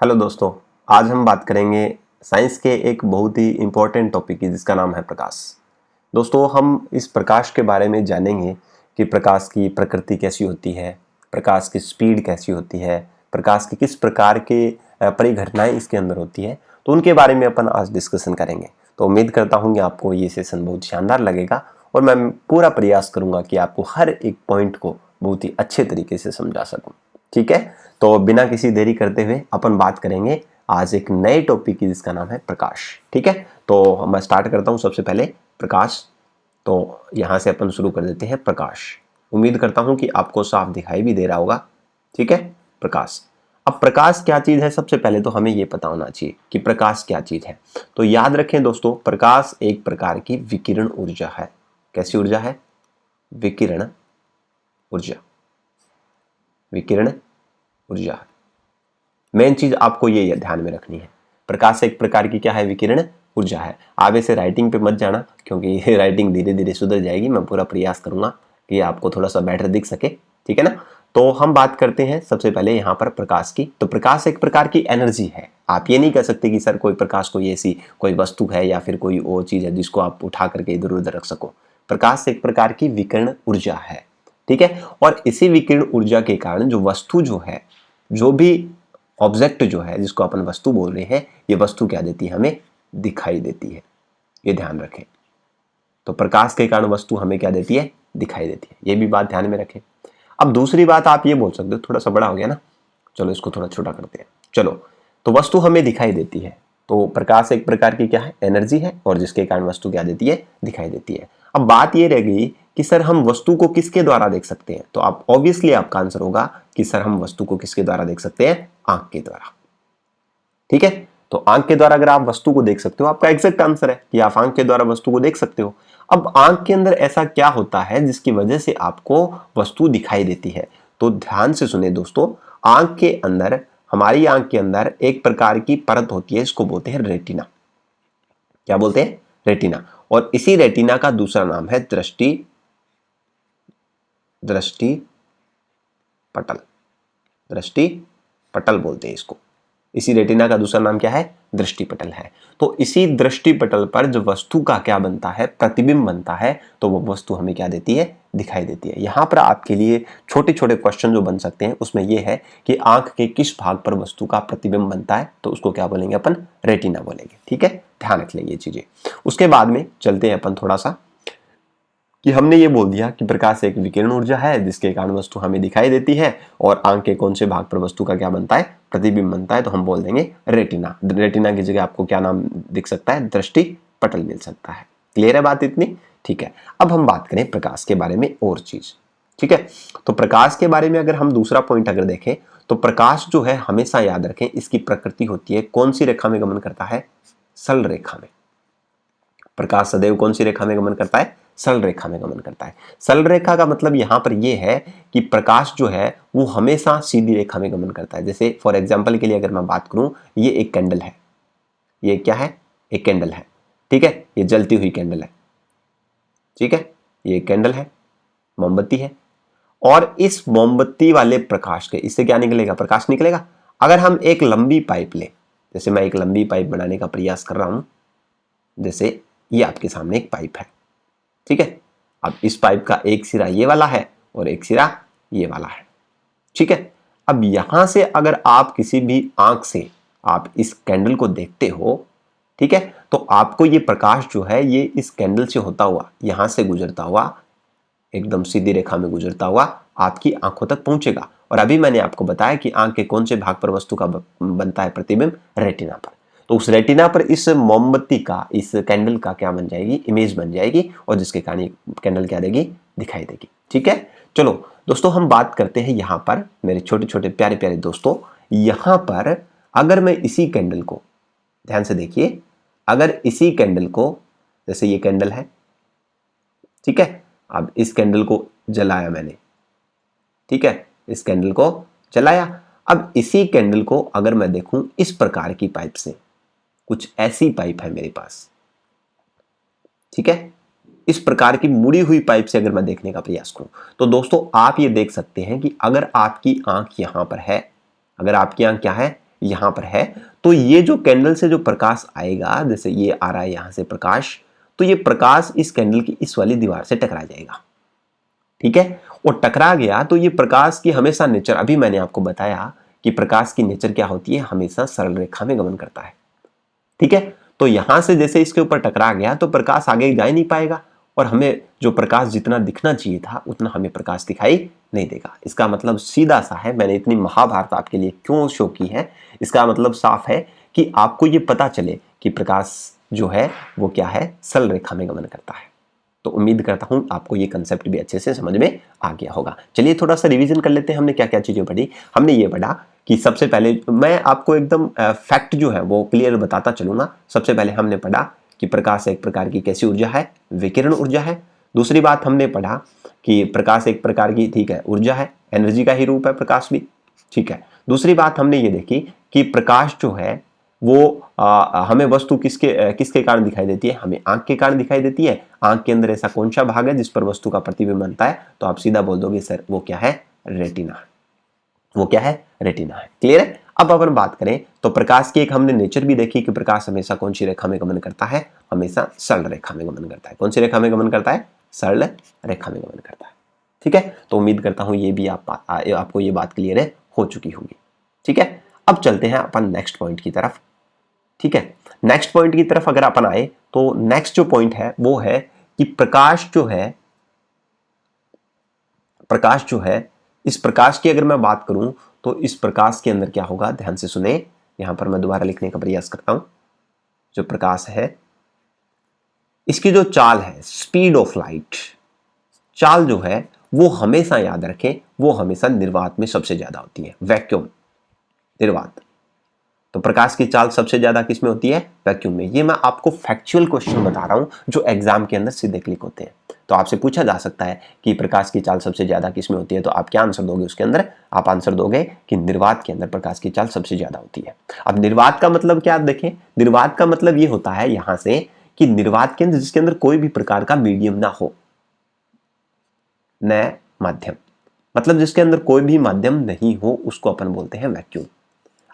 Hello दोस्तों, आज हम बात करेंगे साइंस के एक बहुत ही इम्पोर्टेंट टॉपिक की जिसका नाम है प्रकाश। दोस्तों, हम इस प्रकाश के बारे में जानेंगे कि प्रकाश की प्रकृति कैसी होती है, प्रकाश की स्पीड कैसी होती है, प्रकाश की किस प्रकार के परिघटनाएं इसके अंदर होती है, तो उनके बारे में अपन आज डिस्कशन करेंगे। तो उम्मीद करता हूँ कि आपको ये सेशन बहुत शानदार लगेगा और मैं पूरा प्रयास करूँगा कि आपको हर एक पॉइंट को बहुत ही अच्छे तरीके से समझा सकूँ। ठीक है, तो बिना किसी देरी करते हुए अपन बात करेंगे आज एक नए टॉपिक की जिसका नाम है प्रकाश। ठीक है, तो मैं स्टार्ट करता हूं। सबसे पहले प्रकाश, तो यहां से अपन शुरू कर देते हैं प्रकाश। उम्मीद करता हूं कि आपको साफ दिखाई भी दे रहा होगा। ठीक है, प्रकाश। अब प्रकाश क्या चीज है, सबसे पहले तो हमें यह पता होना चाहिए कि प्रकाश क्या चीज है। तो याद रखें दोस्तों, प्रकाश एक प्रकार की विकिरण ऊर्जा है। कैसी ऊर्जा है? विकिरण ऊर्जा। विकिरण ऊर्जा है। मेन चीज आपको ये ध्यान में रखनी है, प्रकाश एक प्रकार की क्या है? विकिरण ऊर्जा है। आप इसे राइटिंग पे मत जाना, क्योंकि ये राइटिंग धीरे धीरे सुधर जाएगी। मैं पूरा प्रयास करूंगा कि आपको थोड़ा सा बेटर दिख सके। ठीक है ना? तो हम बात करते हैं सबसे पहले यहाँ पर प्रकाश की। तो प्रकाश एक प्रकार की एनर्जी है। आप ये नहीं कह सकते कि सर कोई प्रकाश कोई ऐसी कोई वस्तु है या फिर कोई और चीज है जिसको आप उठा करके इधर उधर रख सको। प्रकाश एक प्रकार की विकिरण ऊर्जा है। ठीक है, और इसी विकिरण ऊर्जा के कारण जो वस्तु जो है, जो भी ऑब्जेक्ट जो है जिसको अपन वस्तु बोल रहे हैं, ये वस्तु क्या देती है? हमें दिखाई देती है। ये ध्यान रखें। तो प्रकाश के कारण वस्तु हमें क्या देती है? दिखाई देती है। ये भी बात ध्यान में रखें। अब दूसरी बात आप ये बोल सकते हो, थोड़ा सा बड़ा हो गया ना, चलो इसको थोड़ा छोटा करते हैं। चलो, तो वस्तु हमें दिखाई देती है। तो प्रकाश एक प्रकार की क्या है? एनर्जी है, और जिसके कारण वस्तु क्या देती है? दिखाई देती है। अब बात ये रह गई कि सर हम वस्तु को किसके द्वारा देख सकते हैं? तो आप ऑब्वियसली आपका आंसर होगा कि सर हम वस्तु को किसके द्वारा देख सकते हैं? आंख के द्वारा। ठीक है, तो आंख के द्वारा अगर आप वस्तु को देख सकते हो, आपका एग्जैक्ट आंसर है कि आप आंख के द्वारा वस्तु को देख सकते हो। अब आंख के अंदर ऐसा क्या होता है जिसकी वजह से आपको वस्तु दिखाई देती है? तो ध्यान से सुने दोस्तों, आंख के अंदर, हमारी आंख के अंदर एक प्रकार की परत होती है, इसको बोलते हैं रेटिना। क्या बोलते हैं? रेटिना। और इसी रेटिना का दूसरा नाम है दृष्टि पटल। दृष्टि पटल बोलते हैं इसको। इसी रेटिना का दूसरा नाम क्या है? दृष्टि पटल है। तो इसी दृष्टि पटल पर जो वस्तु का क्या बनता है? प्रतिबिंब बनता है। तो वो वस्तु हमें क्या देती है? दिखाई देती है। यहां पर आपके लिए छोटे छोटे क्वेश्चन जो बन सकते हैं उसमें यह है कि आंख के किस भाग पर वस्तु का प्रतिबिंब बनता है, तो उसको क्या बोलेंगे अपन? रेटिना बोलेंगे। ठीक है, ध्यान रख लेंगे ये चीजें। उसके बाद में चलते हैं अपन थोड़ा सा कि हमने ये बोल दिया कि प्रकाश एक विकिरण ऊर्जा है जिसके कारण वस्तु हमें दिखाई देती है, और आंख के कौन से भाग पर वस्तु का क्या बनता है? प्रतिबिंब बनता है। तो हम बोल देंगे रेटिना। रेटिना की जगह आपको क्या नाम दिख सकता है? दृष्टि पटल मिल सकता है। क्लियर है बात इतनी? ठीक है, अब हम बात करें प्रकाश के बारे में और चीज। ठीक है, तो प्रकाश के बारे में अगर हम दूसरा पॉइंट अगर देखें, तो प्रकाश जो है हमेशा याद रखें इसकी प्रकृति होती है कौन सी रेखा में गमन करता है? सरल रेखा में। प्रकाश सदैव कौन सी रेखा में गमन करता है? सरल रेखा में गमन करता है। सरल रेखा का मतलब यहां पर यह है कि प्रकाश जो है वो हमेशा सीधी रेखा में गमन करता है। जैसे फॉर एग्जांपल के लिए अगर मैं बात करूं, ये एक कैंडल है। ये क्या है? एक कैंडल है। ठीक है, ये जलती हुई कैंडल है। ठीक है, ये एक कैंडल है, मोमबत्ती है, और इस मोमबत्ती वाले प्रकाश के इससे क्या निकलेगा? प्रकाश निकलेगा। अगर हम एक लंबी पाइप लें, जैसे मैं एक लंबी पाइप बनाने का प्रयास कर रहा हूं, जैसे ये आपके सामने एक पाइप है। ठीक है, अब इस पाइप का एक सिरा ये वाला है और एक सिरा ये वाला है। ठीक है, अब यहां से अगर आप किसी भी आंख से आप इस कैंडल को देखते हो, ठीक है, तो आपको ये प्रकाश जो है ये इस कैंडल से होता हुआ, यहां से गुजरता हुआ, एकदम सीधी रेखा में गुजरता हुआ आपकी आंखों तक पहुंचेगा। और अभी मैंने आपको बताया कि आंख के कौन से भाग पर वस्तु का बनता है प्रतिबिंब? रेटिना पर। तो उस रेटिना पर इस मोमबत्ती का, इस कैंडल का क्या बन जाएगी? इमेज बन जाएगी, और जिसके कारण ये कैंडल क्या देगी? दिखाई देगी। ठीक है, चलो दोस्तों हम बात करते हैं यहां पर, मेरे छोटे छोटे प्यारे प्यारे दोस्तों, यहां पर अगर मैं इसी कैंडल को, ध्यान से देखिए, अगर इसी कैंडल को, जैसे ये कैंडल है, ठीक है, अब इस कैंडल को जलाया मैंने, ठीक है, इस कैंडल को जलाया। अब इसी कैंडल को अगर मैं देखूं इस प्रकार की पाइप से, कुछ ऐसी पाइप है मेरे पास, ठीक है, इस प्रकार की मुड़ी हुई पाइप से अगर मैं देखने का प्रयास करूं, तो दोस्तों आप ये देख सकते हैं कि अगर आपकी आंख यहां पर है, अगर आपकी आंख क्या है? यहां पर है, तो ये जो कैंडल से जो प्रकाश आएगा, जैसे ये आ रहा है यहां से प्रकाश, तो ये प्रकाश इस कैंडल की इस वाली दीवार से टकरा जाएगा, ठीक है। और टकरा गया तो ये प्रकाश की हमेशा नेचर, अभी मैंने आपको बताया कि प्रकाश की नेचर क्या होती है, हमेशा सरल रेखा में गमन करता है, ठीक है। तो यहां से जैसे इसके ऊपर टकरा गया तो प्रकाश आगे जा ही नहीं पाएगा, और हमें जो प्रकाश जितना दिखना चाहिए था उतना हमें प्रकाश दिखाई नहीं देगा। इसका मतलब सीधा सा है, मैंने इतनी महाभारत आपके लिए क्यों शो की है, इसका मतलब साफ है कि आपको ये पता चले कि प्रकाश जो है वो क्या है, सरल रेखा में गमन करता है। तो उम्मीद करता हूं आपको ये कंसेप्ट भी अच्छे से समझ में आ गया होगा। चलिए थोड़ा सा रिवीजन कर लेते हैं, हमने क्या क्या चीजें पढ़ी। हमने ये पढ़ा कि सबसे पहले मैं आपको एकदम फैक्ट जो है वो क्लियर बताता चलूंगा। सबसे पहले हमने पढ़ा कि प्रकाश एक प्रकार की कैसी ऊर्जा है, विकिरण ऊर्जा है। दूसरी बात हमने पढ़ा कि प्रकाश एक प्रकार की, ठीक है, ऊर्जा है, एनर्जी का ही रूप है प्रकाश भी, ठीक है। दूसरी बात हमने ये देखी कि प्रकाश जो है वो हमें वस्तु किसके कारण दिखाई देती है, हमें आंख के कारण दिखाई देती है। आंख के अंदर ऐसा कौन सा भाग है जिस पर वस्तु का प्रतिबिंब बनता है, तो आप सीधा बोल दोगे सर वो क्या है, रेटिना। वो क्या है, रेटिना है। क्लियर है। अब अपन बात करें तो प्रकाश की एक हमने नेचर भी देखी कि प्रकाश हमेशा कौन सी रेखा में गमन करता है, हमेशा सरल रेखा में गमन करता है। कौन सी रेखा में गमन करता है, सरल रेखा में गमन करता है, ठीक है। तो उम्मीद करता हूं ये भी आपको ये बात क्लियर है हो चुकी होगी, ठीक है। अब चलते हैं अपन नेक्स्ट पॉइंट की तरफ, ठीक है। नेक्स्ट पॉइंट की तरफ अगर अपन आए तो नेक्स्ट जो पॉइंट है वो है कि प्रकाश जो है इस प्रकाश की अगर मैं बात करूं तो इस प्रकाश के अंदर क्या होगा, ध्यान से सुने। यहां पर मैं दोबारा लिखने का प्रयास करता हूं। जो प्रकाश है इसकी जो चाल है, स्पीड ऑफ लाइट, चाल जो है वो हमेशा याद रखें, वो हमेशा निर्वात में सबसे ज्यादा होती है, वैक्यूम, निर्वात। तो प्रकाश की चाल सबसे ज्यादा किसमें होती है, वैक्यूम में। ये मैं आपको फैक्चुअल क्वेश्चन बता रहा हूं जो एग्जाम के अंदर सीधे क्लिक होते हैं। तो आपसे पूछा जा सकता है कि प्रकाश की चाल सबसे ज्यादा किसमें होती है, तो आप क्या आंसर दोगे उसके अंदर, आप आंसर दोगे कि निर्वात के अंदर प्रकाश की चाल सबसे ज्यादा होती है। अब निर्वात का मतलब क्या देखें, निर्वात का मतलब ये होता है यहां से कि निर्वात के अंदर जिसके अंदर कोई भी प्रकार का मीडियम ना हो, न माध्यम, मतलब जिसके अंदर कोई भी माध्यम नहीं हो उसको अपन बोलते हैं वैक्यूम।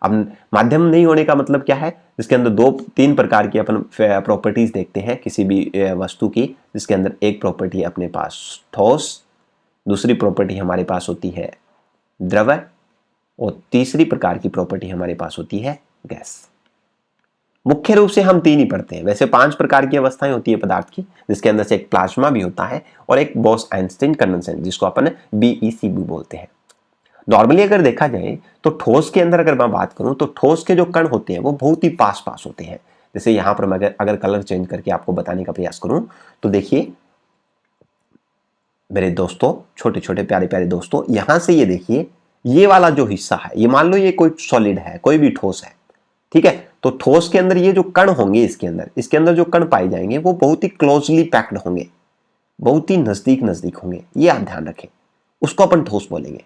अब माध्यम नहीं होने का मतलब क्या है, जिसके अंदर दो तीन प्रकार की अपन प्रॉपर्टीज देखते हैं किसी भी वस्तु की, जिसके अंदर एक प्रॉपर्टी अपने पास ठोस, दूसरी प्रॉपर्टी हमारे पास होती है द्रव, और तीसरी प्रकार की प्रॉपर्टी हमारे पास होती है गैस। मुख्य रूप से हम तीन ही पढ़ते हैं, वैसे 5 प्रकार की अवस्थाएं होती है पदार्थ की, जिसके अंदर से एक प्लाज्मा भी होता है और एक बोस-आइंस्टीन कंडेंसेट जिसको अपन बीईसी भी बोलते हैं। नॉर्मली अगर देखा जाए तो ठोस के अंदर अगर मैं बात करूं तो ठोस के जो कण होते हैं वो बहुत ही पास पास होते हैं। जैसे यहां पर मैं अगर कलर चेंज करके आपको बताने का प्रयास करूं तो देखिए मेरे दोस्तों, छोटे छोटे प्यारे प्यारे दोस्तों, यहां से ये देखिए ये वाला जो हिस्सा है, ये मान लो ये कोई सॉलिड है, कोई भी ठोस है, ठीक है। तो ठोस के अंदर ये जो कण होंगे इसके अंदर जो कण पाए जाएंगे वो बहुत ही क्लोजली पैक्ड होंगे, बहुत ही नजदीक नजदीक होंगे, ये आप ध्यान रखें, उसको अपन ठोस बोलेंगे।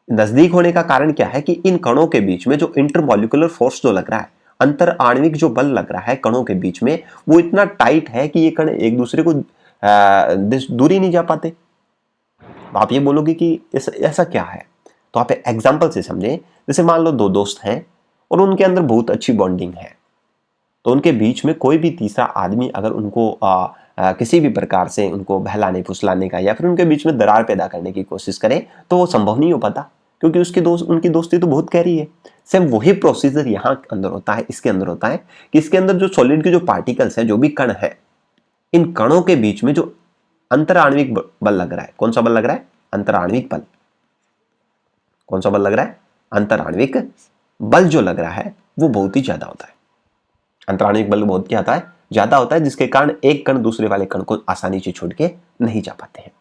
नजदीक होने का कारण क्या है कि इन कणों के बीच में जो इंटरमॉलिक्यूलर फोर्स जो लग रहा है, अंतर आणविक जो बल लग रहा है कणों के बीच में, वो इतना टाइट है कि ये कण एक दूसरे को दूर ही नहीं जा पाते। आप ये बोलोगे कि ऐसा क्या है, तो आप एग्जाम्पल से समझें। जैसे मान लो 2 दोस्त हैं और उनके अंदर बहुत अच्छी बॉन्डिंग है, तो उनके बीच में कोई भी तीसरा आदमी अगर उनको किसी भी प्रकार से उनको बहलाने फुसलाने का या फिर उनके बीच में दरार पैदा करने की कोशिश करे तो वो संभव नहीं हो पाता, क्योंकि उनकी दोस्ती तो बहुत गहरी है। सेम वही प्रोसीजर यहाँ अंदर होता है, इसके अंदर होता है कि इसके अंदर जो सॉलिड के जो पार्टिकल्स है, जो भी कण है, इन कणों के बीच में जो अंतराण्विक बल लग रहा है, कौन सा बल लग रहा है, अंतराण्विक बल। कौन सा बल लग रहा है, अंतराण्विक बल जो लग रहा है वो बहुत ही ज्यादा होता है। अंतराण्विक बल बहुत क्या होता है, ज्यादा होता है, जिसके कारण एक कण दूसरे वाले कण को आसानी से छोड़ के नहीं जा पाते हैं।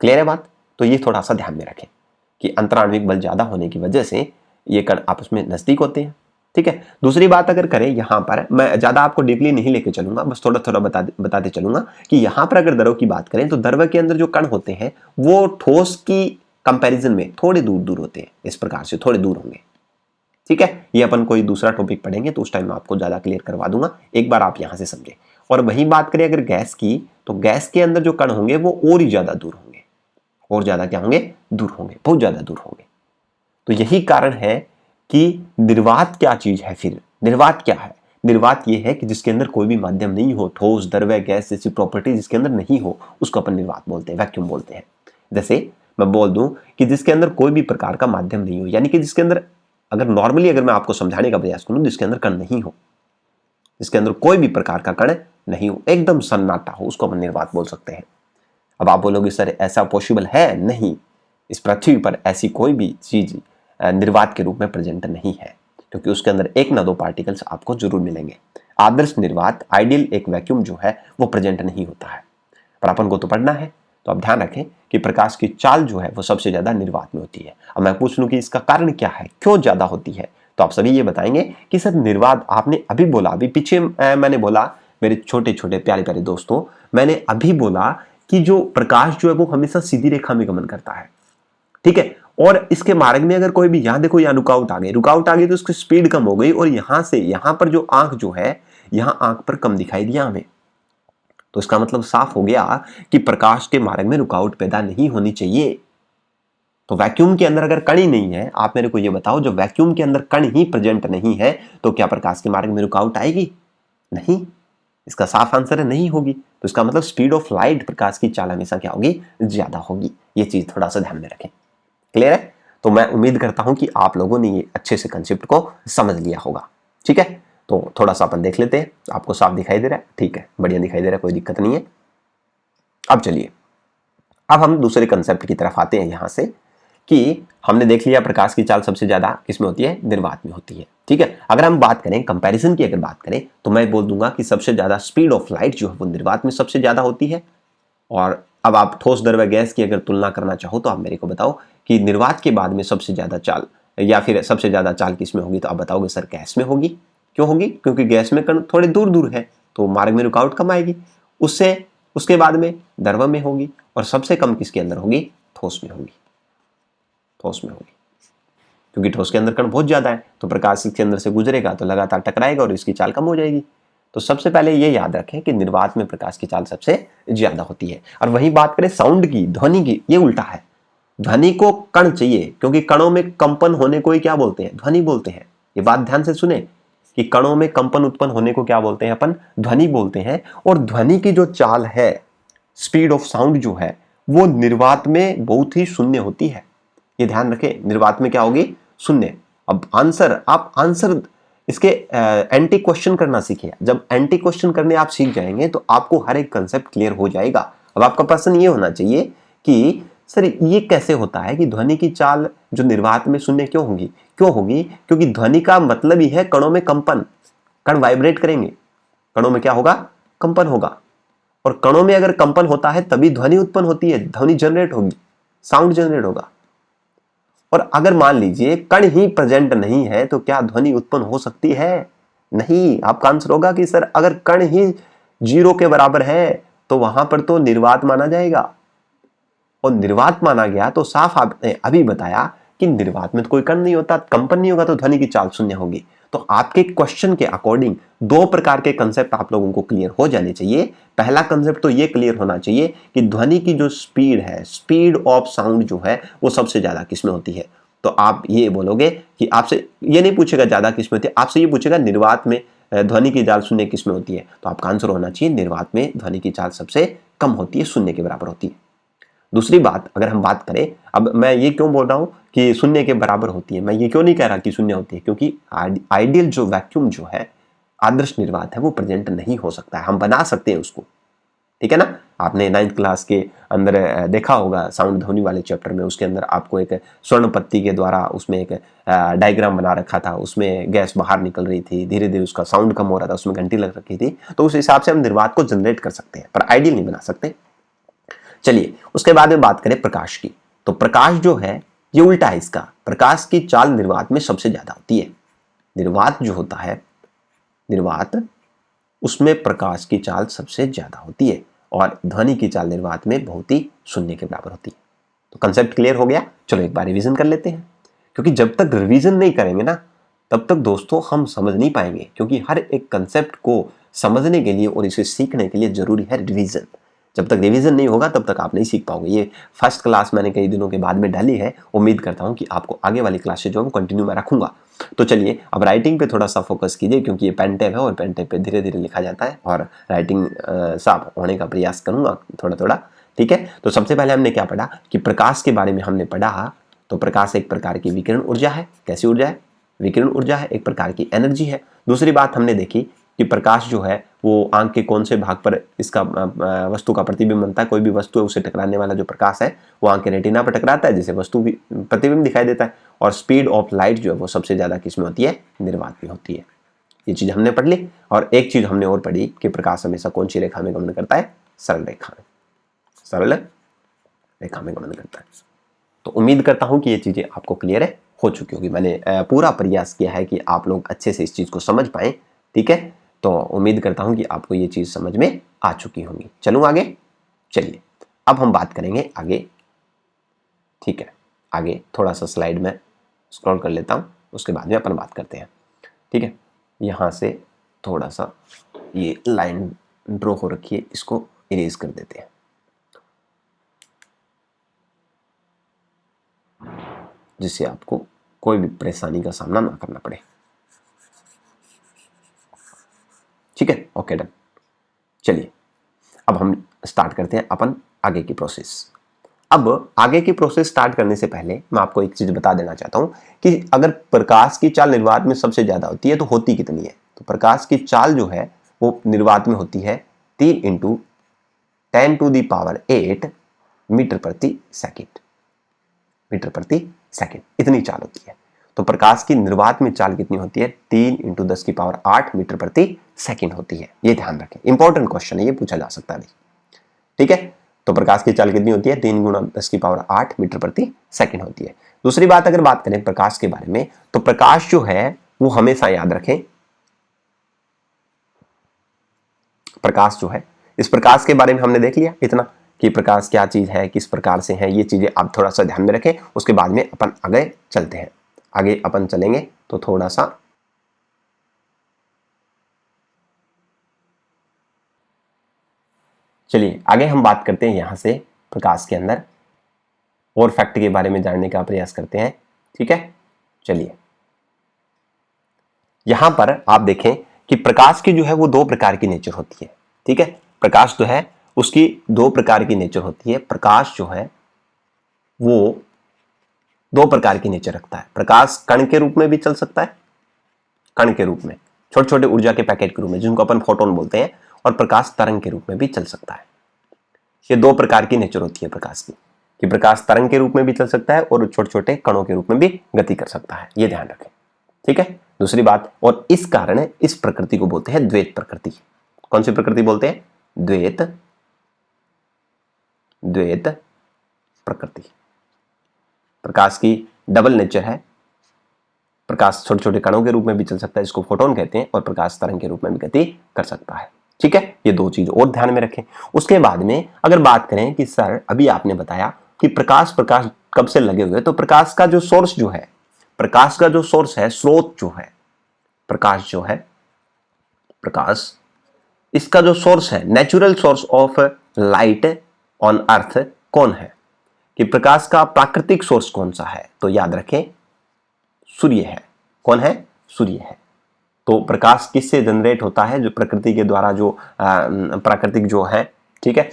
क्लियर है बात। तो ये थोड़ा सा ध्यान में रखें कि अंतराण्विक बल ज्यादा होने की वजह से ये कण आपस में नजदीक होते हैं, ठीक है। दूसरी बात अगर करें, यहां पर मैं ज्यादा आपको डीपली नहीं लेके चलूंगा, बस थोड़ा थोड़ा बताते चलूंगा कि यहां पर अगर द्रव की बात करें तो द्रव के अंदर जो कण होते हैं वो ठोस की कंपैरिजन में थोड़े दूर दूर होते हैं, इस प्रकार से थोड़े दूर होंगे, ठीक है। ये अपन कोई दूसरा टॉपिक पढ़ेंगे तो उस टाइम मैं आपको ज्यादा क्लियर करवा दूंगा, एक बार आप यहां से समझे। और वही बात करें अगर गैस की, तो गैस के अंदर जो कण होंगे वो और ही ज्यादा दूर होंगे, और ज्यादा क्या होंगे, दूर होंगे, बहुत ज्यादा दूर होंगे। तो यही कारण है कि निर्वात क्या चीज है। फिर निर्वात क्या है? निर्वात ये है कि जिसके अंदर कोई भी माध्यम नहीं हो, ठोस, द्रव्य, गैस जैसी प्रॉपर्टी जिसके अंदर नहीं हो, उसको अपन निर्वात बोलते हैं, वैक्यूम बोलते हैं। जैसे मैं बोल दूं कि जिसके अंदर कोई भी प्रकार का माध्यम नहीं हो, यानी कि जिसके अंदर, अगर नॉर्मली अगर मैं आपको समझाने का प्रयास करूं, जिसके अंदर कण नहीं हो, जिसके अंदर कोई भी प्रकार का कण नहीं हो, एकदम सन्नाटा हो, उसको अपन निर्वात बोल सकते हैं। अब आप बोलोगे सर ऐसा पॉसिबल है? नहीं, इस पृथ्वी पर ऐसी कोई भी चीज निर्वात के रूप में प्रेजेंट नहीं है, क्योंकि उसके अंदर एक ना दो पार्टिकल्स आपको जरूर मिलेंगे। आदर्श निर्वात, आइडियल एक वैक्यूम जो है वो प्रेजेंट नहीं होता है, पर अपन को तो पढ़ना है, तो आप ध्यान रखें कि प्रकाश की चाल जो है वो सबसे ज्यादा निर्वात में होती है। अब मैं पूछ लूं कि इसका कारण क्या है, क्यों ज्यादा होती है, तो आप सभी ये बताएंगे कि सर निर्वात, आपने अभी बोला, अभी पीछे मैंने बोला, मेरे छोटे छोटे प्यारे प्यारे दोस्तों, मैंने अभी बोला कि जो प्रकाश जो है वो हमेशा सीधी रेखा में गमन करता है, ठीक है, और इसके मार्ग में अगर कोई भी, यहां देखो यहाँ रुकावट आ गई तो उसकी स्पीड कम हो गई, और यहां से यहां पर जो आंख जो है, यहां आंख पर कम दिखाई दिया हमें, तो इसका मतलब साफ हो गया कि प्रकाश के मार्ग में रुकावट पैदा नहीं होनी चाहिए। तो वैक्यूम के अंदर अगर कण ही नहीं है, आप मेरे को ये बताओ, जो वैक्यूम के अंदर कण ही प्रेजेंट नहीं है, तो क्या प्रकाश के मार्ग में रुकावट आएगी? नहीं, इसका साफ आंसर है नहीं होगी। तो इसका मतलब स्पीड ऑफ लाइट, प्रकाश की चाल हमेशा क्या होगी? ज्यादा होगी। ये चीज थोड़ा सा ध्यान में रखें। क्लियर है? तो मैं उम्मीद करता हूं कि आप लोगों ने ये अच्छे से कंसेप्ट को समझ लिया होगा। ठीक है, तो थोड़ा सा अपन देख लेते हैं। आपको साफ दिखाई दे रहा है? ठीक है, बढ़िया दिखाई दे रहा है, कोई दिक्कत नहीं है। अब चलिए, अब हम दूसरे कंसेप्ट की तरफ आते हैं यहां से, कि हमने देख लिया प्रकाश की चाल सबसे ज्यादा किसमें होती है? निर्वात में होती है। ठीक है, अगर हम बात करें कंपैरिजन की, अगर बात करें तो मैं बोल दूंगा कि सबसे ज्यादा स्पीड ऑफ लाइट जो है वो निर्वात में सबसे ज्यादा होती है। और अब आप ठोस, द्रव्य, गैस की अगर तुलना करना चाहो तो आप मेरे को बताओ कि निर्वात के बाद में सबसे ज्यादा चाल, या फिर सबसे ज्यादा चाल किसमें होगी? तो आप बताओगे सर गैस में होगी। क्यों होगी? क्योंकि गैस में कण थोड़े दूर दूर है, तो मार्ग में रुकावट कम आएगी। उससे उसके बाद में द्रव्य में होगी, और सबसे कम किसके अंदर होगी? ठोस में होगी। ठोस में होगी, क्योंकि ठोस के अंदर कण बहुत ज्यादा है, तो प्रकाश इसके अंदर से गुजरेगा तो लगातार टकराएगा और इसकी चाल कम हो जाएगी। तो सबसे पहले ये याद रखें कि निर्वात में प्रकाश की चाल सबसे ज्यादा होती है। और वही बात करें साउंड की, ध्वनि की, ये उल्टा है। ध्वनि को कण चाहिए, क्योंकि कणों में कंपन होने को ही क्या बोलते हैं? ध्वनि बोलते हैं। ये बात ध्यान से सुने कि कणों में कंपन उत्पन्न होने को क्या बोलते हैं? अपन ध्वनि बोलते हैं। और ध्वनि की जो चाल है, स्पीड ऑफ साउंड जो है, वो निर्वात में बहुत ही शून्य होती है। ये ध्यान रखें, निर्वात में क्या होगी? शून्य। अब आंसर, आप आंसर इसके एंटी क्वेश्चन करना सीखिए। जब एंटी क्वेश्चन करने आप सीख जाएंगे तो आपको हर एक कंसेप्ट क्लियर हो जाएगा। अब आपका प्रश्न ये होना चाहिए कि सर ये कैसे होता है कि ध्वनि की चाल जो निर्वात में शून्य क्यों होगी? क्यों होगी? क्योंकि ध्वनि का मतलब ही है कणों में कंपन। कण वाइब्रेट करेंगे, कणों में क्या होगा? कंपन होगा। और कणों में अगर कंपन होता है तभी ध्वनि उत्पन्न होती है, ध्वनि जनरेट होगी, साउंड जनरेट होगा। और अगर मान लीजिए कण ही प्रेजेंट नहीं है तो क्या ध्वनि उत्पन्न हो सकती है? नहीं। आपका आंसर होगा कि सर अगर कण ही 0 के बराबर है तो वहां पर तो निर्वात माना जाएगा। और निर्वात माना गया तो साफ आपने अभी बताया कि निर्वात में तो कोई कण नहीं होता, कंपन नहीं होगा, तो ध्वनि की चाल शून्य होगी। तो आपके क्वेश्चन के अकॉर्डिंग दो प्रकार के कंसेप्ट आप लोगों को क्लियर हो जाने चाहिए। पहला कंसेप्ट तो ये क्लियर होना चाहिए कि ध्वनि की जो स्पीड है, स्पीड ऑफ साउंड जो है, वो सबसे ज्यादा किसमें होती है। तो आप ये बोलोगे कि आपसे ये नहीं पूछेगा ज्यादा किसमें होती है, आपसे ये पूछेगा निर्वात में ध्वनि की चाल शून्य किसमें होती है। तो आपका आंसर होना चाहिए निर्वात में ध्वनि की चाल सबसे कम होती है, शून्य के बराबर होती है। दूसरी बात, अगर हम बात करें, अब मैं ये क्यों बोल रहा हूं कि शून्य के बराबर होती है, मैं ये क्यों नहीं कह रहा कि शून्य होती है, क्योंकि आइडियल जो वैक्यूम जो है, आदर्श निर्वात है, वो प्रेजेंट नहीं हो सकता है। हम बना सकते हैं उसको, ठीक है ना। आपने 9th क्लास के अंदर देखा होगा साउंड ध्वनि वाले चैप्टर में, उसके अंदर आपको एक स्वर्ण पत्ती के द्वारा उसमें एक डायग्राम बना रखा था, उसमें गैस बाहर निकल रही थी, धीरे धीरे उसका साउंड कम हो रहा था, उसमें घंटी लग रखी थी। तो उस हिसाब से हम निर्वात को जनरेट कर सकते हैं, पर आइडियल नहीं बना सकते। चलिए उसके बाद में बात करें प्रकाश की, तो प्रकाश जो है ये उल्टा है इसका। प्रकाश की चाल निर्वात में सबसे ज्यादा होती है। निर्वात जो होता है, निर्वात, उसमें प्रकाश की चाल सबसे ज्यादा होती है, और ध्वनि की चाल निर्वात में बहुत ही शून्य के बराबर होती है। तो कंसेप्ट क्लियर हो गया। चलो एक बार रिवीजन कर लेते हैं, क्योंकि जब तक रिवीजन नहीं करेंगे ना तब तक दोस्तों हम समझ नहीं पाएंगे, क्योंकि हर एक कंसेप्ट को समझने के लिए और इसे सीखने के लिए जरूरी है रिवीजन। जब तक रिवीजन नहीं होगा तब तक आप नहीं सीख पाओगे। ये फर्स्ट क्लास मैंने कई दिनों के बाद में डाली है, उम्मीद करता हूँ कि आपको आगे वाली क्लासेज जो है वो कंटिन्यू मैं रखूंगा। तो चलिए अब राइटिंग पे थोड़ा सा फोकस कीजिए, क्योंकि ये पेन टैप है और पेन टैप पे धीरे धीरे लिखा जाता है, और राइटिंग साफ होने का प्रयास करूंगा थोड़ा थोड़ा, ठीक है। तो सबसे पहले हमने क्या पढ़ा कि प्रकाश के बारे में हमने पढ़ा। तो प्रकाश एक प्रकार की विकिरण ऊर्जा है। कैसी ऊर्जा है? विकिरण ऊर्जा है, एक प्रकार की एनर्जी है। दूसरी बात हमने देखी कि प्रकाश जो है वो आंख के कौन से भाग पर इसका वस्तु का प्रतिबिंब बनता है। कोई भी वस्तु है उसे टकराने वाला जो प्रकाश है वो आंख के रेटिना पर टकराता है, जिससे वस्तु की प्रतिबिंब दिखाई देता है। और स्पीड ऑफ लाइट जो है वो सबसे ज्यादा किसमें होती है? निर्वात में होती है। ये चीज हमने पढ़ ली। और एक चीज हमने और पढ़ी कि प्रकाश हमेशा कौन सी रेखा में गमन करता है? सरल रेखा में, सरल रेखा में गमन करता है। तो उम्मीद करता हूं कि ये चीजें आपको क्लियर हो चुकी होगी। मैंने पूरा प्रयास किया है कि आप लोग अच्छे से इस चीज को समझ पाए, ठीक है। तो उम्मीद करता हूं कि आपको ये चीज समझ में आ चुकी होंगी। चलूं आगे? चलिए अब हम बात करेंगे आगे, ठीक है। आगे थोड़ा सा स्लाइड में स्क्रॉल कर लेता हूं, उसके बाद में अपन बात करते हैं, ठीक है। यहां से थोड़ा सा ये लाइन ड्रॉ हो रखी है, इसको इरेज कर देते हैं, जिससे आपको कोई भी परेशानी का सामना ना करना पड़े, ठीक है। Okay done. चलिए अब हम स्टार्ट करते हैं अपन आगे की प्रोसेस। अब आगे की प्रोसेस स्टार्ट करने से पहले मैं आपको एक चीज बता देना चाहता हूं कि अगर प्रकाश की चाल निर्वात में सबसे ज्यादा होती है तो होती कितनी है? तो प्रकाश की चाल जो है वो निर्वात में होती है 3 × 10⁸ मीटर प्रति सेकंड, मीटर प्रति सेकंड, इतनी चाल होती है। तो प्रकाश की निर्वात में चाल कितनी होती है? 3 × 10⁸ मीटर प्रति सेकंड होती है। ये ध्यान रखें, इंपॉर्टेंट क्वेश्चन है, ये पूछा जा सकता है, ठीक है। तो प्रकाश की चाल कितनी होती है? 3 × 10⁸ मीटर प्रति सेकंड होती है। दूसरी बात अगर बात करें प्रकाश के बारे में, तो प्रकाश जो है वो हमेशा याद रखें, प्रकाश जो है, इस प्रकाश के बारे में हमने देख लिया इतना कि प्रकाश क्या चीज है, किस प्रकार से है, ये चीजें आप थोड़ा सा ध्यान में रखें। उसके बाद में अपन आगे चलते हैं। आगे अपन चलेंगे तो थोड़ा सा चलिए आगे हम बात करते हैं यहां से प्रकाश के अंदर और फैक्ट के बारे में जानने का प्रयास करते हैं, ठीक है। चलिए यहां पर आप देखें कि प्रकाश की जो है वो 2 प्रकार की नेचर होती है, ठीक है। प्रकाश जो है उसकी 2 प्रकार की नेचर होती है। प्रकाश जो है वो 2 प्रकार की नेचर रखता है। प्रकाश कण के रूप में भी चल सकता है, कण के रूप में, छोटे छोटे ऊर्जा के पैकेट के रूप में, जिनको अपन फोटोन बोलते हैं, और प्रकाश तरंग के रूप में भी चल सकता है। ये 2 प्रकार की नेचर होती है प्रकाश की, कि प्रकाश तरंग के रूप में भी चल सकता है और छोटे छोटे कणों के रूप में भी गति कर सकता है। ये ध्यान रखें, ठीक है। दूसरी बात, और इस कारण इस प्रकृति को बोलते हैं द्वैत प्रकृति। कौन सी प्रकृति बोलते हैं? द्वैत, द्वैत प्रकृति। प्रकाश की डबल नेचर है, प्रकाश छोटे छोटे कणों के रूप में भी चल सकता है, जिसको फोटोन कहते हैं, और प्रकाश तरंग के रूप में भी गति कर सकता है, ठीक है। ये 2 चीज और ध्यान में रखें। उसके बाद में अगर बात करें कि सर अभी आपने बताया कि प्रकाश कब से लगे हुए, तो प्रकाश का जो सोर्स जो है, प्रकाश का जो सोर्स है, स्रोत जो है, प्रकाश जो है, प्रकाश इसका जो सोर्स है, natural source of light on earth कौन है? कि प्रकाश का प्राकृतिक सोर्स कौन सा है? तो याद रखें सूर्य है। कौन है? सूर्य है। तो प्रकाश किससे जनरेट होता है? जो प्रकृति के द्वारा, जो प्राकृतिक जो है, ठीक है,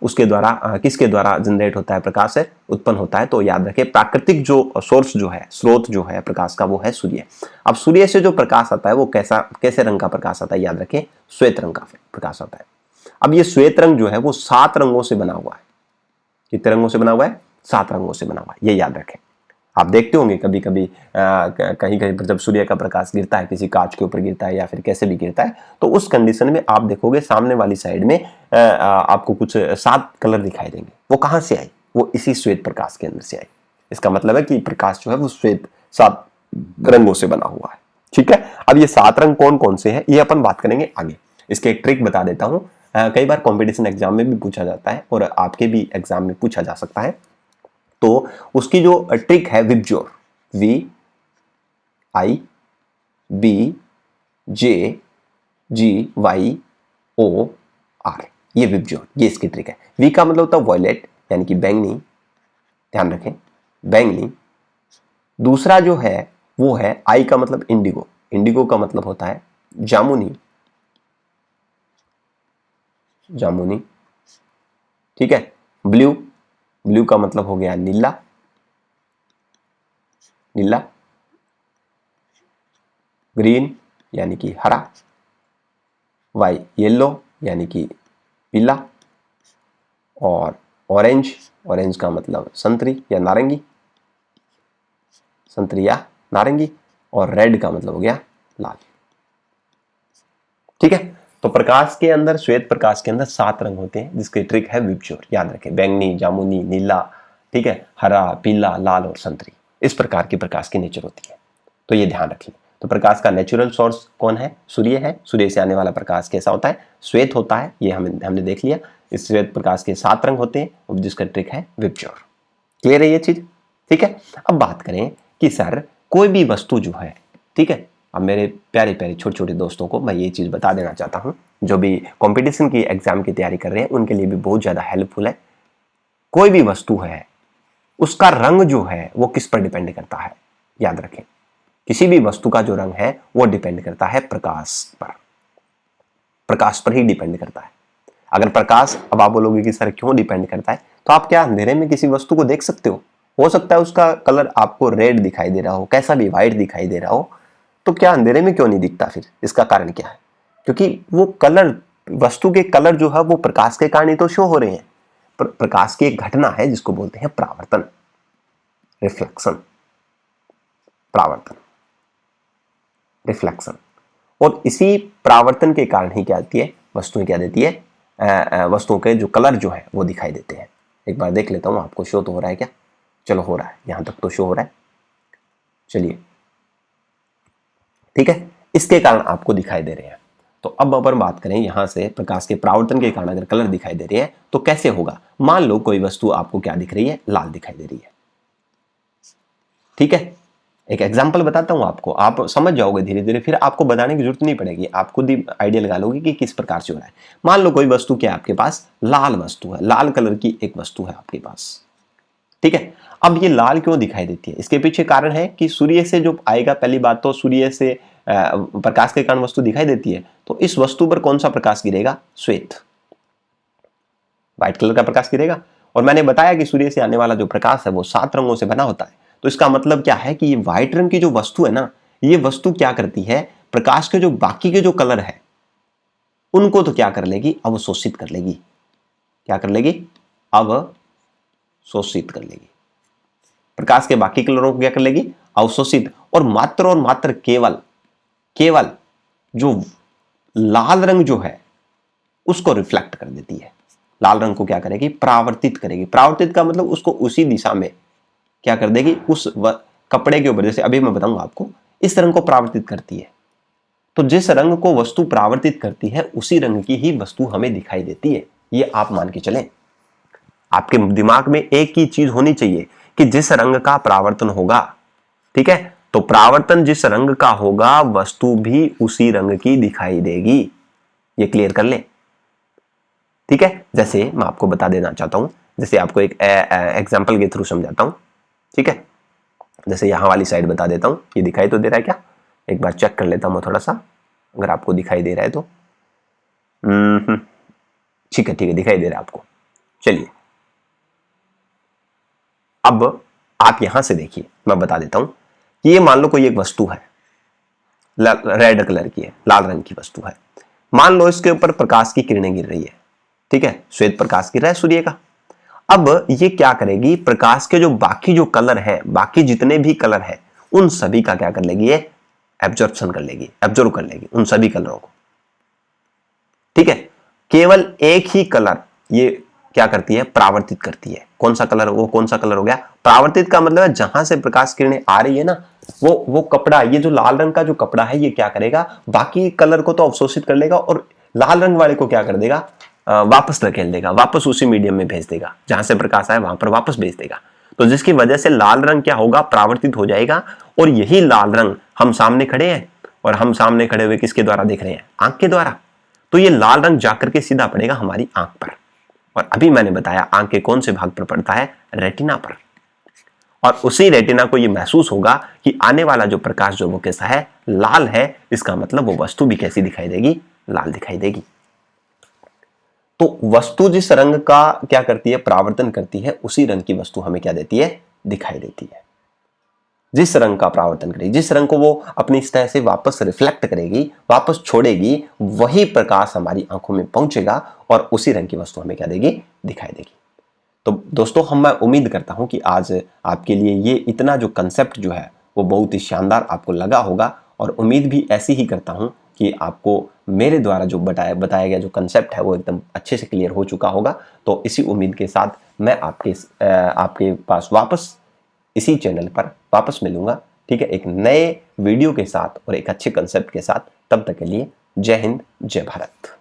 उसके द्वारा, किसके द्वारा जनरेट होता है? प्रकाश से उत्पन्न होता है। तो याद रखें प्राकृतिक जो सोर्स जो है, स्रोत जो है प्रकाश का, वो है सूर्य। अब सूर्य से जो प्रकाश आता है वो कैसे रंग का प्रकाश आता है? याद रखें श्वेत रंग का प्रकाश आता है। अब ये श्वेत रंग जो है वो 7 रंगों से बना हुआ है। कितने रंगों से बना हुआ है? 7 रंगों से बना हुआ है, ये याद रखें। आप देखते होंगे कभी कभी कहीं कहीं पर जब सूर्य का प्रकाश गिरता है, किसी कांच के ऊपर गिरता है या फिर कैसे भी गिरता है, तो उस कंडीशन में आप देखोगे सामने वाली साइड में आपको कुछ 7 कलर दिखाई देंगे। वो कहां से आई? वो इसी श्वेत प्रकाश के अंदर से आई। इसका मतलब है कि प्रकाश जो है वो श्वेत 7 रंगों से बना हुआ है, ठीक है। अब ये 7 रंग कौन कौन से हैं ये अपन बात करेंगे आगे। इसके एक ट्रिक बता देता हूं, कई बार कॉम्पिटिशन एग्जाम में भी पूछा जाता है और आपके भी एग्जाम में पूछा जा सकता है। तो उसकी जो ट्रिक है विबज्योर, VIBJGYOR, ये विबज्योर, ये इसकी ट्रिक है। वी का मतलब होता है वॉयलेट यानी कि बैंगनी, ध्यान रखें बैंगनी। दूसरा जो है वो है आई का मतलब इंडिगो, इंडिगो का मतलब होता है जामुनी, जामुनी, ठीक है। ब्लू, ब्लू का मतलब हो गया नीला, नीला। ग्रीन यानी कि हरा, वाई येलो यानी कि पीला, और ऑरेंज, ऑरेंज का मतलब संतरी या नारंगी, संतरी या नारंगी, और रेड का मतलब हो गया लाल, ठीक है। तो प्रकाश के अंदर, श्वेत प्रकाश के अंदर 7 रंग होते हैं जिसकी ट्रिक है विबज्योर, याद रखें बैंगनी, जामुनी, नीला, ठीक है, हरा, पीला, लाल और संतरी। इस प्रकार की प्रकाश की नेचर होती है, तो ये ध्यान रखिए। तो प्रकाश का नेचुरल सोर्स कौन है? सूर्य है। सूर्य से आने वाला प्रकाश कैसा होता है? श्वेत होता है, ये हमने देख लिया। इस श्वेत प्रकाश के 7 रंग होते हैं जिसका ट्रिक है विबज्योर। क्लियर है ये चीज? ठीक है। अब बात करें कि सर कोई भी वस्तु जो है, ठीक है, अब मेरे प्यारे प्यारे छोटे छोटे दोस्तों को मैं ये चीज बता देना चाहता हूं, जो भी कंपटीशन की एग्जाम की तैयारी कर रहे हैं उनके लिए भी बहुत ज्यादा हेल्पफुल है। कोई भी वस्तु है उसका रंग जो है वो किस पर डिपेंड करता है? याद रखें, किसी भी वस्तु का जो रंग है वो डिपेंड करता है प्रकाश पर, प्रकाश पर ही डिपेंड करता है। अगर प्रकाश, अब आप बोलोगे कि सर क्यों डिपेंड करता है, तो आप क्या अंधेरे में किसी वस्तु को देख सकते हो सकता है उसका कलर आपको रेड दिखाई दे रहा हो, कैसा भी व्हाइट दिखाई दे रहा हो, तो क्या अंधेरे में क्यों नहीं दिखता? फिर इसका कारण क्या है? क्योंकि वो कलर, वस्तु के कलर जो है वो प्रकाश के कारण ही तो शो हो रहे हैं। प्रकाश की एक घटना है जिसको बोलते हैं परावर्तन, रिफ्लेक्शन, परावर्तन, रिफ्लेक्शन। और इसी परावर्तन के कारण ही क्या आती है, वस्तुएं क्या देती है, वस्तुओं के जो कलर जो है वो दिखाई देते हैं। एक बार देख लेता हूं, आपको शो तो हो रहा है क्या? चलो हो रहा है, यहां तक तो शो हो रहा है, चलिए ठीक है, इसके कारण आपको दिखाई दे रहे हैं। तो अब अपन बात करें यहां से, प्रकाश के परावर्तन के कारण अगर कलर दिखाई दे रहे हैं तो कैसे होगा? मान लो कोई वस्तु आपको क्या दिख रही है, लाल दिखाई दे रही है, ठीक है। एक एग्जांपल बताता हूं आपको, आप समझ जाओगे धीरे धीरे, फिर आपको बताने की जरूरत नहीं पड़ेगी, आप खुद ही आइडिया लगा लोगे कि किस प्रकार से हो रहा है। मान लो कोई वस्तु क्या आपके पास, लाल वस्तु है, लाल कलर की एक वस्तु है आपके पास, ठीक है। अब ये लाल क्यों दिखाई देती है? इसके पीछे कारण है कि सूर्य से जो आएगा, पहली बात तो सूर्य से प्रकाश के कारण वस्तु दिखाई देती है, तो इस वस्तु पर कौन सा प्रकाश गिरेगा? श्वेत, व्हाइट कलर का प्रकाश गिरेगा। और मैंने बताया कि सूर्य से आने वाला जो प्रकाश है वो 7 रंगों से बना होता है। तो इसका मतलब क्या है कि ये व्हाइट रंग की जो वस्तु है ना, ये वस्तु क्या करती है, प्रकाश के जो बाकी के जो कलर है उनको तो क्या कर लेगी, अवशोषित कर लेगी। क्या कर लेगी? अवशोषित कर लेगी। प्रकाश के बाकी कलरों को क्या कर लेगी? अवशोषित। और मात्र केवल जो लाल रंग जो है उसको रिफ्लेक्ट कर देती है। लाल रंग को क्या करेगी? परावर्तित करेगी। परावर्तित का मतलब उसको उसी दिशा में क्या कर देगी, उस कपड़े के ऊपर, जैसे अभी मैं बताऊंगा आपको, इस रंग को परावर्तित करती है। तो जिस रंग को वस्तु परावर्तित करती है उसी रंग की ही वस्तु हमें दिखाई देती है, ये आप मान के चलें। आपके दिमाग में एक ही चीज होनी चाहिए कि जिस रंग का परावर्तन होगा, ठीक है, तो परावर्तन जिस रंग का होगा वस्तु भी उसी रंग की दिखाई देगी। ये क्लियर कर ले, ठीक है। जैसे मैं आपको बता देना चाहता हूं, जैसे आपको एक एग्जांपल के थ्रू समझाता हूं, ठीक है। जैसे यहां वाली साइड बता देता हूं, ये दिखाई तो दे रहा है क्या? एक बार चेक कर लेता हूं थोड़ा सा, अगर आपको दिखाई दे रहा है तो। ठीक है, दिखाई दे रहा है आपको। चलिए अब आप यहां से देखिए, मैं बता देता हूं कि ये मान लो कोई एक वस्तु है, रेड कलर की है, लाल रंग की वस्तु है। मान लो इसके ऊपर प्रकाश की किरणें गिर रही है, ठीक है, श्वेत प्रकाश गिर रहा है सूर्य का। अब ये क्या करेगी, प्रकाश के जो बाकी जो कलर है, बाकी जितने भी कलर है उन सभी का क्या कर लेगी, ये एब्जॉर्प्शन कर लेगी, एब्जॉर्ब कर लेगी उन सभी कलरों को, ठीक है। केवल एक ही कलर ये क्या करती है, परावर्तित करती है। कौन सा कलर? वो कौन सा कलर हो गया? परावर्तित का मतलब है जहां से प्रकाश किरणें आ रही है ना, वो कपड़ा, ये जो लाल रंग का जो कपड़ा है ये क्या करेगा, बाकी कलर को तो अवशोषित कर लेगा और लाल रंग वाले को क्या कर देगा, वापस धकेल देगा, वापस उसी मीडियम में भेज देगा, जहां से प्रकाश आए वहां पर वापस भेज देगा। तो जिसकी वजह से लाल रंग क्या होगा, परावर्तित हो जाएगा। और यही लाल रंग हम सामने खड़े हैं, और हम सामने खड़े हुए किसके द्वारा देख रहे हैं? आंख के द्वारा। तो ये लाल रंग जाकर के सीधा पड़ेगा हमारी आंख पर, और अभी मैंने बताया आंख के कौन से भाग पर पड़ता है, रेटिना पर। और उसी रेटिना को ये महसूस होगा कि आने वाला जो प्रकाश जो वो कैसा है, लाल है, इसका मतलब वो वस्तु भी कैसी दिखाई देगी, लाल दिखाई देगी। तो वस्तु जिस रंग का क्या करती है, परावर्तन करती है, उसी रंग की वस्तु हमें क्या देती है, दिखाई देती है। जिस रंग का परावर्तन करेगी, जिस रंग को वो अपनी सतह से वापस रिफ्लेक्ट करेगी, वापस छोड़ेगी, वही प्रकाश हमारी आंखों में पहुंचेगा और उसी रंग की वस्तु हमें क्या देगी, दिखाई देगी। तो दोस्तों मैं उम्मीद करता हूं कि आज आपके लिए ये इतना जो कंसेप्ट जो है वो बहुत ही शानदार आपको लगा होगा, और उम्मीद भी ऐसी ही करता हूं कि आपको मेरे द्वारा जो बताया गया जो कंसेप्ट है वो एकदम अच्छे से क्लियर हो चुका होगा। तो इसी उम्मीद के साथ मैं आपके पास वापस इसी चैनल पर वापस मिलूंगा, ठीक है, एक नए वीडियो के साथ और एक अच्छे कंसेप्ट के साथ। तब तक के लिए जय हिंद, जय भारत।